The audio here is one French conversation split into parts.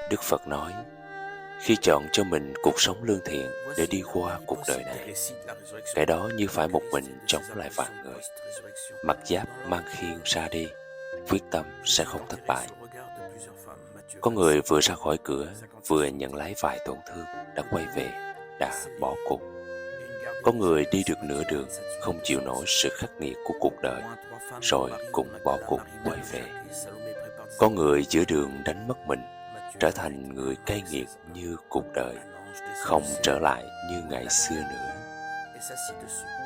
Đức Phật nói, khi chọn cho mình cuộc sống lương thiện để đi qua cuộc đời này, cái đó như phải một mình chống lại vạn người. Mặc giáp mang khiên ra đi, quyết tâm sẽ không thất bại. Có người vừa ra khỏi cửa, vừa nhận lấy vài tổn thương, đã quay về, đã bỏ cuộc. Có người đi được nửa đường, không chịu nổi sự khắc nghiệt của cuộc đời, rồi cũng bỏ cuộc quay về. Có người giữa đường đánh mất mình, trở thành người cay nghiệt như cuộc đời, không trở lại như ngày xưa nữa.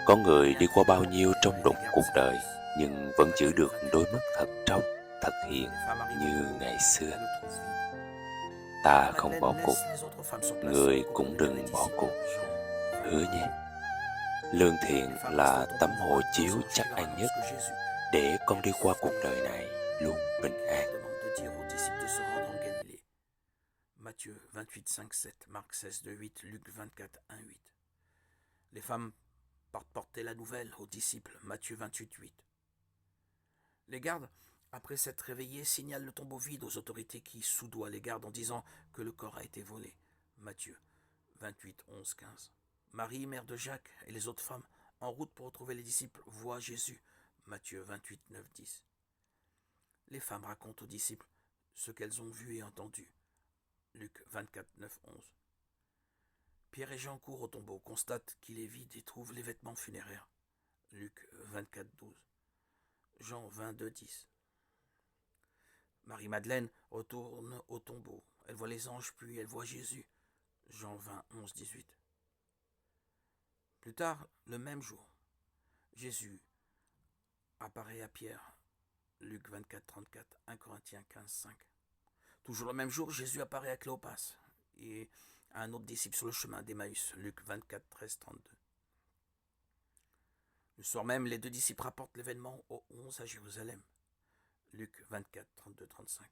Có người đi qua bao nhiêu trong đụng cuộc đời, nhưng vẫn giữ được đôi mắt thật trong, thật hiền như ngày xưa. Ta không bỏ cuộc, người cũng đừng bỏ cuộc, hứa nhé. Lương thiện là tấm hộ chiếu chắc ăn nhất để con đi qua cuộc đời này luôn bình an. Matthieu 28, 5, 7, Marc 16, 2, 8, Luc 24, 1, 8. Les femmes partent porter la nouvelle aux disciples, Matthieu 28, 8. Les gardes, après s'être réveillés, signalent le tombeau vide aux autorités qui soudoient les gardes en disant que le corps a été volé, Matthieu 28, 11, 15. Marie, mère de Jacques, et les autres femmes, en route pour retrouver les disciples, voient Jésus, Matthieu 28, 9, 10. Les femmes racontent aux disciples ce qu'elles ont vu et entendu, Luc 24, 9, 11. Pierre et Jean courent au tombeau, constatent qu'il est vide et trouvent les vêtements funéraires, Luc 24, 12. Jean 22, 10. Marie-Madeleine retourne au tombeau. Elle voit les anges, puis elle voit Jésus, Jean 20, 11, 18. Plus tard, le même jour, Jésus apparaît à Pierre, Luc 24, 34, 1 Corinthiens 15, 5. Toujours le même jour, Jésus apparaît à Cléopas et à un autre disciple sur le chemin d'Emmaüs, Luc 24, 13, 32. Le soir même, les deux disciples rapportent l'événement aux 11 à Jérusalem, Luc 24, 32, 35.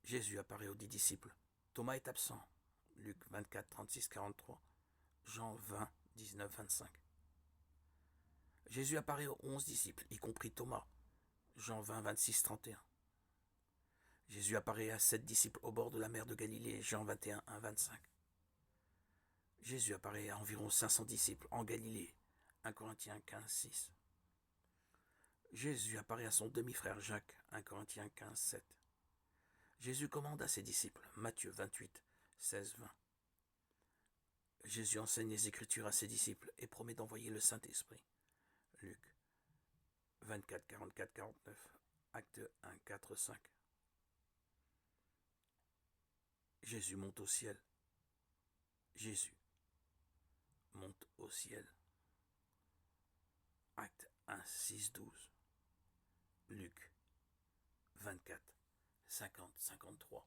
Jésus apparaît aux 10 disciples. Thomas est absent, Luc 24, 36, 43. Jean 20, 19, 25. Jésus apparaît aux 11 disciples, y compris Thomas, Jean 20, 26, 31. Jésus apparaît à 7 disciples au bord de la mer de Galilée, Jean 21, 1, 25. Jésus apparaît à environ 500 disciples en Galilée, 1 Corinthiens 15, 6. Jésus apparaît à son demi-frère Jacques, 1 Corinthiens 15, 7. Jésus commande à ses disciples, Matthieu 28, 16, 20. Jésus enseigne les Écritures à ses disciples et promet d'envoyer le Saint-Esprit, Luc 24, 44, 49, Acte 1, 4, 5. Jésus monte au ciel. Jésus monte au ciel. Acte 1, 6, 12. Luc 24, 50, 53.